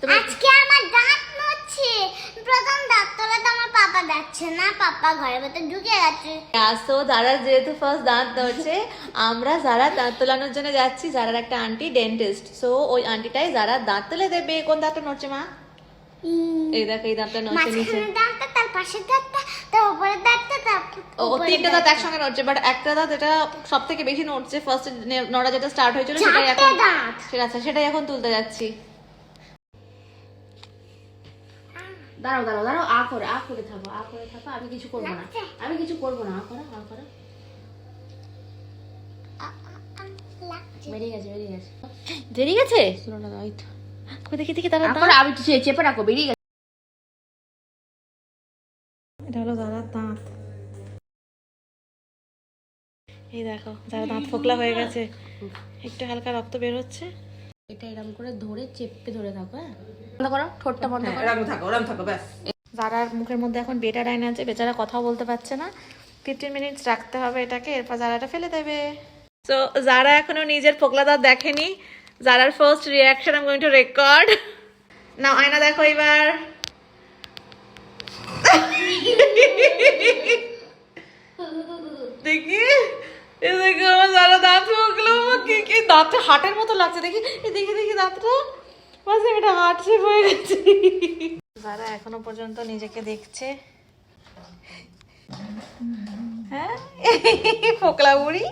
আজকে আমার দাঁত নড়ছে, প্রথম দাঁত তোলাতে আমার পাপা যাচ্ছে না, পাপা ঘরের ভেতর ঢুকে গেছে। আসো যারা যেহেতু ফার্স্ট দাঁত নড়ছে, আমরা যারা দাঁত তোলানোর জন্য যাচ্ছি। যারার একটা আন্টি ডেন্টিস্ট, সো ওই আন্টিটাই যারা দাঁত তুলে দেবে। কোন দাঁতটা নড়ছে মা? এই দেখো, এই দাঁতটা নড়ছে নিচে। মাঝখানের দাঁতটা, তার পাশের দাঁতটা, তার উপরের দাঁতটা, তার ও তিনটে দাঁত একসঙ্গে নড়ছে, বাট একটা দাঁত এটা সব থেকে বেশি নড়ছে। ফার্স্ট নড়া যেটা স্টার্ট হয়েছিল সেটাই চারটে এখন, দাঁত। সেটাই এখন তুলতে যাচ্ছি। দাঁড়াও দাঁড়াও দাঁড়াও, আ করে থাকো, আমি কিছু করবো না, আমি কিছু করবো না। আ করো। বেরিয়ে গেছে দেখি তারা আমি চেপে রাখো, বেরিয়ে গেছে। এটা হলো দাদার দাঁত। এই দেখো, যারা দাঁত ফোকলা হয়ে গেছে, একটু হালকা রক্ত বের হচ্ছে। এটা এরকম করে ধরে চেপে ধরে থাকো। হ্যাঁ, বন্ধ করো, ঠোঁটটা বন্ধ করো। ওরকম থাকো ব্যাস। যারার মুখের মধ্যে এখন বেটাডাইন আছে, বেচারা কথাও বলতে পারছে না। 15 মিনিটস রাখতে হবে এটাকে, এরপর যারাটা ফেলে দেবে। তো যারা এখনো নিজের ফোকলা দাঁত দেখেনি, যারার first reaction I am going to record now. আয়না দেখো এবার। দেখি দেখো আমার যারা দাঁত ফোকলো, কি দাঁতটা হাটের মতো লাগছে। দেখি দেখি দাঁতটা মাঝে এটা হাট শেপ হয়ে গেছে। যারা এখনো পর্যন্ত নিজেকে দেখছে, হ্যাঁ ফোকলা বুড়ি।